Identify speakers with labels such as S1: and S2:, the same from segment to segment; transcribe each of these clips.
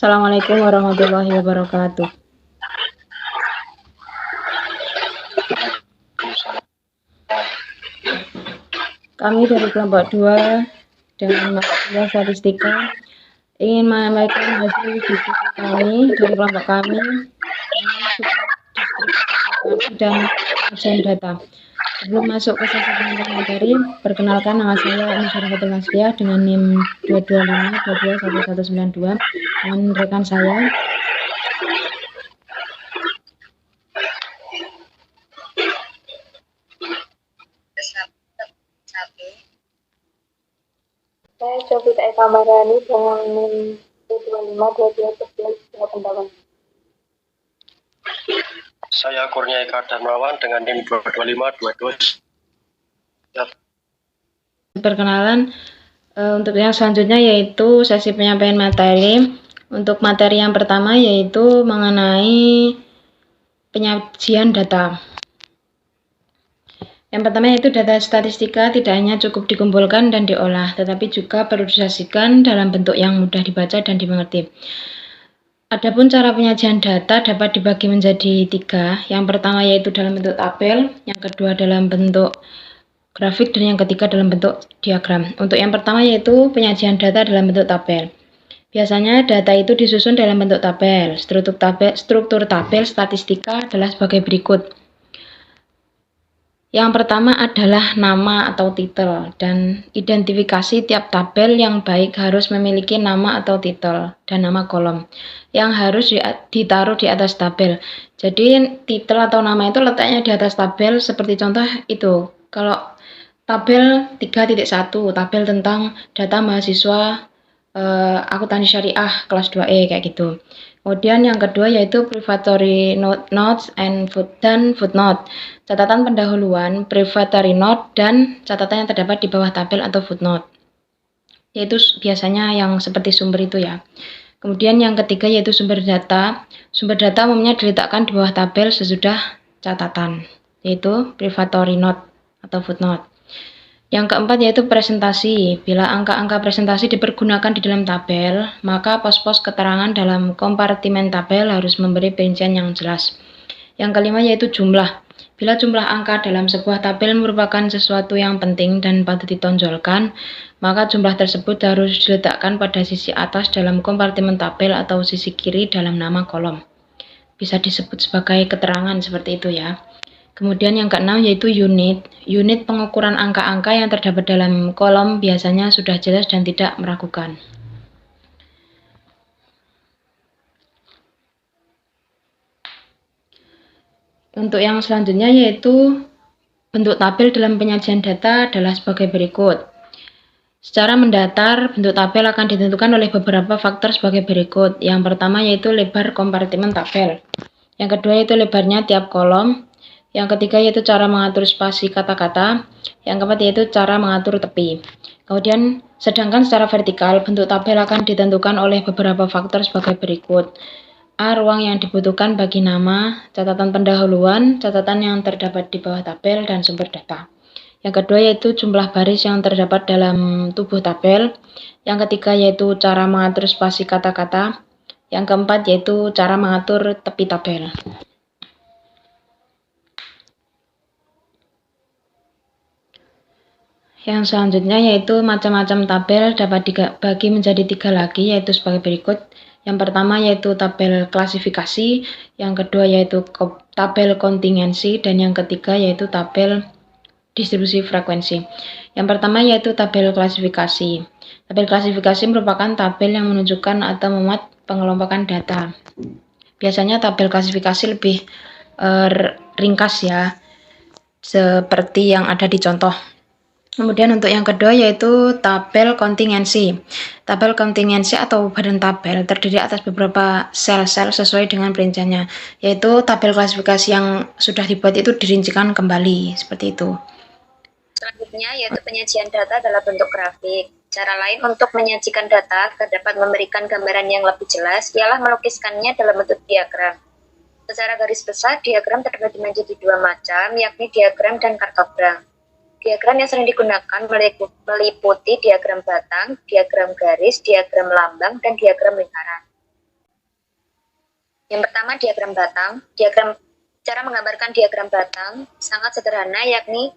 S1: Assalamualaikum warahmatullahi wabarakatuh. Kami dari kelompok 2 dengan materi statistika ingin menyampaikan hasil diskusi kami dari kelompok kami dan pengerjaan data. Sebelum masuk ke sesi penyampaian materi, perkenalkan nama saya Musyarafatul Nasriah dengan NIM 225221192 dengan rekan saya
S2: Saya Jovita Eka Marani dengan NIM 2252211
S3: Saya Kurnia Eka Darmawan dengan NIM 22522.
S1: Perkenalan, untuk yang selanjutnya yaitu sesi penyampaian materi. Untuk materi yang pertama yaitu mengenai penyajian data. Yang pertama yaitu data statistika tidak hanya cukup dikumpulkan dan diolah, tetapi juga perlu disajikan dalam bentuk yang mudah dibaca dan dimengerti. Adapun cara penyajian data dapat dibagi menjadi 3. Yang pertama yaitu dalam bentuk tabel, yang kedua dalam bentuk grafik, dan yang ketiga dalam bentuk diagram. Untuk yang pertama yaitu penyajian data dalam bentuk tabel. Biasanya data itu disusun dalam bentuk tabel. Struktur tabel statistika adalah sebagai berikut. Yang pertama adalah nama atau titel, dan identifikasi tiap tabel yang baik harus memiliki nama atau titel dan nama kolom yang harus ditaruh di atas tabel. Jadi titel atau nama itu letaknya di atas tabel, seperti contoh itu. Kalau tabel 3.1, tabel tentang data mahasiswa akuntansi syariah kelas 2E kayak gitu. Kemudian yang kedua yaitu prefatory notes dan footnote. Catatan pendahuluan, prefatory note, dan catatan yang terdapat di bawah tabel atau footnote. Yaitu biasanya yang seperti sumber itu ya. Kemudian yang ketiga yaitu sumber data. Sumber data umumnya diletakkan di bawah tabel sesudah catatan, yaitu prefatory note atau footnote. Yang keempat yaitu presentasi. Bila angka-angka presentasi dipergunakan di dalam tabel, maka pos-pos keterangan dalam kompartimen tabel harus memberi perincian yang jelas. Yang kelima yaitu jumlah. Bila jumlah angka dalam sebuah tabel merupakan sesuatu yang penting dan patut ditonjolkan, maka jumlah tersebut harus diletakkan pada sisi atas dalam kompartimen tabel atau sisi kiri dalam nama kolom. Bisa disebut sebagai keterangan seperti itu ya. Kemudian yang keenam yaitu unit. Unit pengukuran angka-angka yang terdapat dalam kolom biasanya sudah jelas dan tidak meragukan. Untuk yang selanjutnya yaitu bentuk tabel dalam penyajian data adalah sebagai berikut. Secara mendatar, bentuk tabel akan ditentukan oleh beberapa faktor sebagai berikut. Yang pertama yaitu lebar kompartimen tabel. Yang kedua yaitu lebarnya tiap kolom. Yang ketiga yaitu cara mengatur spasi kata-kata. Yang keempat yaitu cara mengatur tepi. Kemudian, sedangkan secara vertikal, bentuk tabel akan ditentukan oleh beberapa faktor sebagai berikut. A. Ruang yang dibutuhkan bagi nama, catatan pendahuluan, catatan yang terdapat di bawah tabel, dan sumber data. Yang kedua yaitu jumlah baris yang terdapat dalam tubuh tabel. Yang ketiga yaitu cara mengatur spasi kata-kata. Yang keempat yaitu cara mengatur tepi tabel. Yang selanjutnya yaitu macam-macam tabel dapat dibagi menjadi 3 lagi, yaitu sebagai berikut. Yang pertama yaitu tabel klasifikasi, yang kedua yaitu tabel kontingensi, dan yang ketiga yaitu tabel distribusi frekuensi. Yang pertama yaitu tabel klasifikasi. Tabel klasifikasi merupakan tabel yang menunjukkan atau memuat pengelompokan data. Biasanya tabel klasifikasi lebih ringkas ya, seperti yang ada di contoh. Kemudian untuk yang kedua yaitu tabel kontingensi. Tabel kontingensi atau badan tabel terdiri atas beberapa sel-sel sesuai dengan perinciannya, yaitu tabel klasifikasi yang sudah dibuat itu dirincikan kembali, seperti itu.
S2: Selanjutnya yaitu penyajian data dalam bentuk grafik. Cara lain untuk menyajikan data agar dapat memberikan gambaran yang lebih jelas ialah melukiskannya dalam bentuk diagram. Secara garis besar, diagram terbagi menjadi 2 macam, yakni diagram dan kartogram. Diagram yang sering digunakan meliputi diagram batang, diagram garis, diagram lambang, dan diagram lingkaran. Yang pertama, diagram batang. Cara menggambarkan diagram batang sangat sederhana, yakni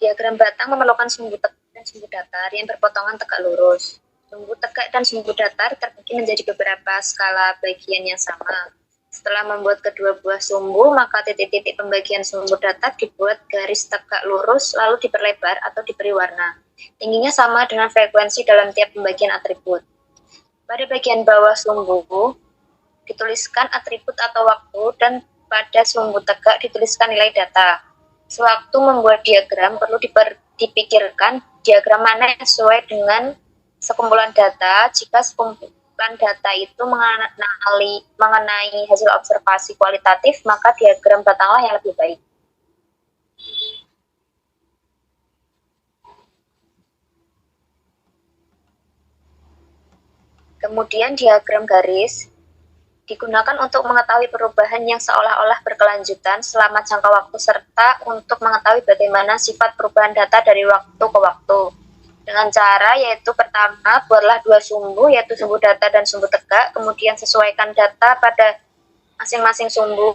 S2: diagram batang memerlukan sumbu tegak dan sumbu datar yang berpotongan tegak lurus. Sumbu tegak dan sumbu datar terbagi menjadi beberapa skala bagian yang sama. Setelah membuat kedua buah sumbu, maka titik-titik pembagian sumbu datar dibuat garis tegak lurus lalu diperlebar atau diberi warna. Tingginya sama dengan frekuensi dalam tiap pembagian atribut. Pada bagian bawah sumbu dituliskan atribut atau waktu, dan pada sumbu tegak dituliskan nilai data. Sewaktu membuat diagram, perlu dipikirkan diagram mana yang sesuai dengan sekumpulan data. Jika sekumpulan data itu mengenai hasil observasi kualitatif, maka diagram batanglah yang lebih baik. Kemudian diagram garis digunakan untuk mengetahui perubahan yang seolah-olah berkelanjutan selama jangka waktu, serta untuk mengetahui bagaimana sifat perubahan data dari waktu ke waktu. Dengan cara yaitu pertama, buatlah dua sumbu, yaitu sumbu data dan sumbu tegak, kemudian sesuaikan data pada masing-masing sumbu.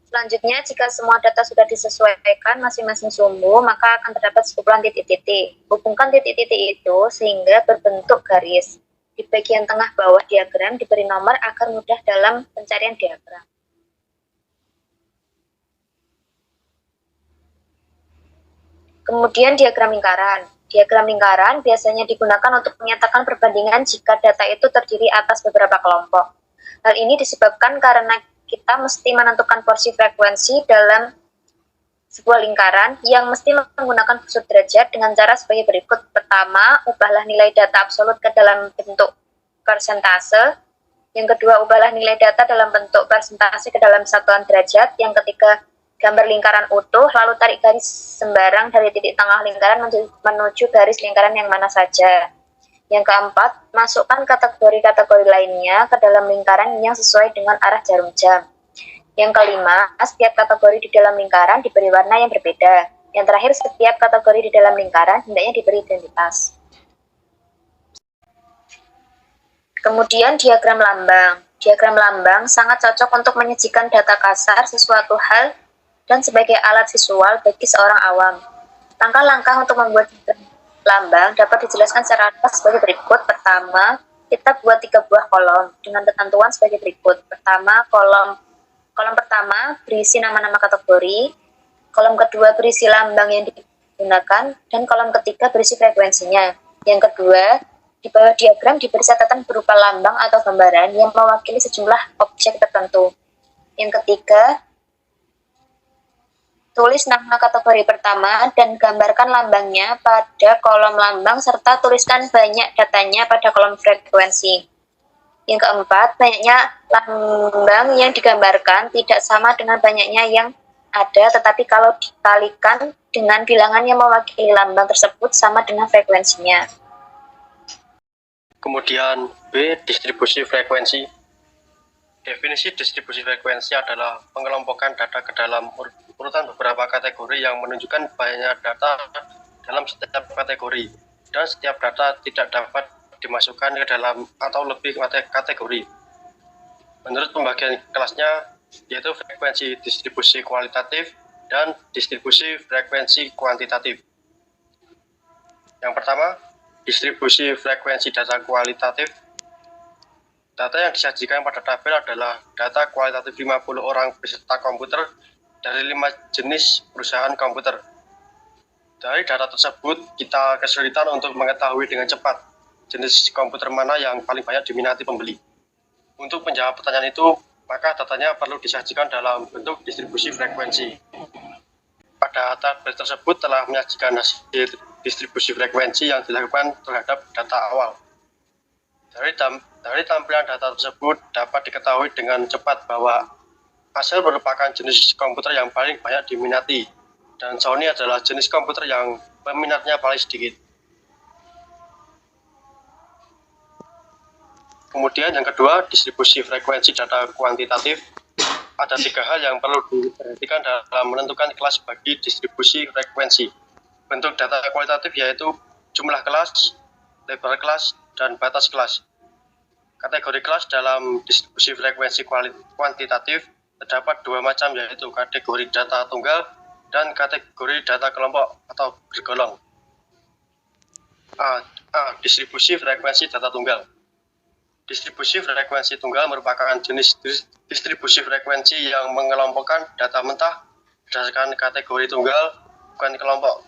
S2: Selanjutnya, jika semua data sudah disesuaikan masing-masing sumbu, maka akan terdapat sekumpulan titik-titik. Hubungkan titik-titik itu sehingga berbentuk garis. Di bagian tengah bawah diagram diberi nomor agar mudah dalam pencarian diagram. Kemudian diagram lingkaran. Diagram lingkaran biasanya digunakan untuk menyatakan perbandingan jika data itu terdiri atas beberapa kelompok. Hal ini disebabkan karena kita mesti menentukan porsi frekuensi dalam sebuah lingkaran yang mesti menggunakan busur derajat dengan cara sebagai berikut. Pertama, ubahlah nilai data absolut ke dalam bentuk persentase. Yang kedua, ubahlah nilai data dalam bentuk persentase ke dalam satuan derajat. Yang ketiga, gambar lingkaran utuh, lalu tarik garis sembarang dari titik tengah lingkaran menuju garis lingkaran yang mana saja. Yang keempat, masukkan kategori-kategori lainnya ke dalam lingkaran yang sesuai dengan arah jarum jam. Yang kelima, setiap kategori di dalam lingkaran diberi warna yang berbeda. Yang terakhir, setiap kategori di dalam lingkaran hendaknya diberi identitas. Kemudian diagram lambang. Diagram lambang sangat cocok untuk menyajikan data kasar sesuatu hal dan sebagai alat visual bagi seorang awam. Langkah-langkah untuk membuat diagram lambang dapat dijelaskan secara ringkas sebagai berikut. Pertama, kita buat 3 buah kolom dengan ketentuan sebagai berikut. Pertama, kolom pertama berisi nama-nama kategori, kolom kedua berisi lambang yang digunakan, dan kolom ketiga berisi frekuensinya. Yang kedua, di bawah diagram diberi catatan berupa lambang atau gambaran yang mewakili sejumlah objek tertentu. Yang ketiga, tulis nama kategori pertama dan gambarkan lambangnya pada kolom lambang serta tuliskan banyak datanya pada kolom frekuensi. Yang keempat, banyaknya lambang yang digambarkan tidak sama dengan banyaknya yang ada, tetapi kalau dikalikan dengan bilangan yang mewakili lambang tersebut sama dengan frekuensinya.
S3: Kemudian B, distribusi frekuensi. Definisi distribusi frekuensi adalah pengelompokan data ke dalam urutan beberapa kategori yang menunjukkan banyak data dalam setiap kategori, dan setiap data tidak dapat dimasukkan ke dalam atau lebih kategori. Menurut pembagian kelasnya, yaitu frekuensi distribusi kualitatif dan distribusi frekuensi kuantitatif. Yang pertama, distribusi frekuensi data kualitatif. Data yang disajikan pada tabel adalah data kualitatif 50 orang peserta komputer dari 5 jenis perusahaan komputer. Dari data tersebut, kita kesulitan untuk mengetahui dengan cepat jenis komputer mana yang paling banyak diminati pembeli. Untuk menjawab pertanyaan itu, maka datanya perlu disajikan dalam bentuk distribusi frekuensi. Pada tabel tersebut telah menyajikan hasil distribusi frekuensi yang dilakukan terhadap data awal. Dari tampilan data tersebut dapat diketahui dengan cepat bahwa hasil merupakan jenis komputer yang paling banyak diminati, dan Sony adalah jenis komputer yang peminatnya paling sedikit. Kemudian yang kedua, distribusi frekuensi data kuantitatif. Ada 3 hal yang perlu diperhatikan dalam menentukan kelas bagi distribusi frekuensi. Bentuk data kualitatif yaitu jumlah kelas, lebar kelas, dan batas kelas. Kategori kelas dalam distribusi frekuensi kuantitatif terdapat dua macam, yaitu kategori data tunggal dan kategori data kelompok atau bergolong. A. Distribusi frekuensi data tunggal. Distribusi frekuensi tunggal merupakan jenis distribusi frekuensi yang mengelompokkan data mentah berdasarkan kategori tunggal, bukan kelompok.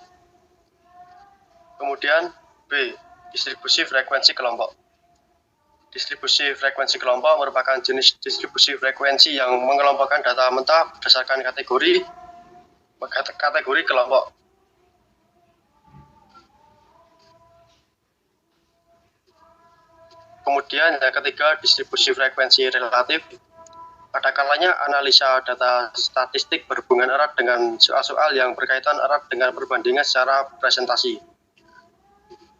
S3: Kemudian B. Distribusi frekuensi kelompok. Distribusi frekuensi kelompok merupakan jenis distribusi frekuensi yang mengelompokkan data mentah berdasarkan kategori kelompok. Kemudian yang ketiga, distribusi frekuensi relatif. Pada kalanya analisa data statistik berhubungan erat dengan soal-soal yang berkaitan erat dengan perbandingan secara presentasi.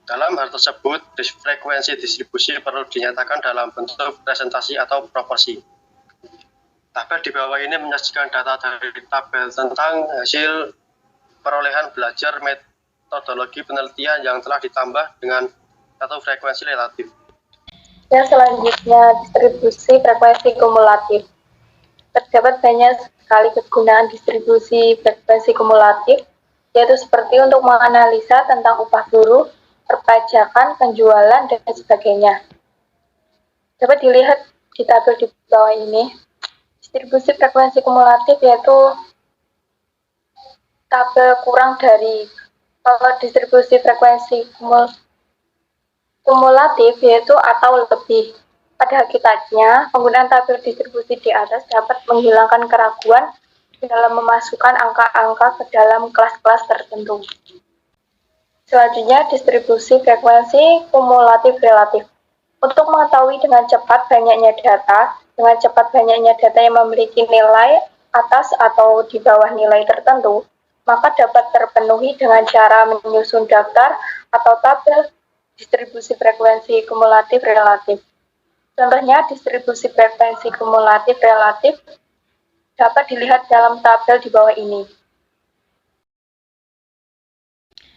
S3: Dalam hal tersebut, frekuensi distribusi perlu dinyatakan dalam bentuk presentasi atau proporsi. Tabel di bawah ini menyajikan data dari tabel tentang hasil perolehan belajar metodologi penelitian yang telah ditambah dengan satu frekuensi relatif.
S4: Dan selanjutnya, distribusi frekuensi kumulatif. Terdapat banyak sekali kegunaan distribusi frekuensi kumulatif, yaitu seperti untuk menganalisa tentang upah buruh, perpajakan, penjualan, dan sebagainya. Dapat dilihat di tabel di bawah ini. Distribusi frekuensi kumulatif yaitu tabel kurang dari, kalau distribusi frekuensi kumulatif yaitu atau lebih. Pada hakikatnya, penggunaan tabel distribusi di atas dapat menghilangkan keraguan dalam memasukkan angka-angka ke dalam kelas-kelas tertentu. Selanjutnya, distribusi frekuensi kumulatif relatif. Untuk mengetahui dengan cepat banyaknya data yang memiliki nilai atas atau di bawah nilai tertentu, maka dapat terpenuhi dengan cara menyusun daftar atau tabel distribusi frekuensi kumulatif relatif. Contohnya, distribusi frekuensi kumulatif relatif dapat dilihat dalam tabel di bawah ini.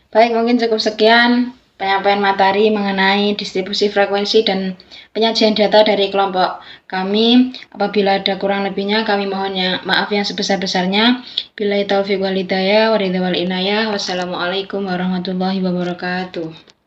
S1: Baik, mungkin cukup sekian penyampaian materi mengenai distribusi frekuensi dan penyajian data dari kelompok kami. Apabila ada kurang lebihnya, kami mohon maaf yang sebesar-besarnya. Billahi taufiq wal hidayah, waridha wal inayah. Wassalamualaikum warahmatullahi wabarakatuh.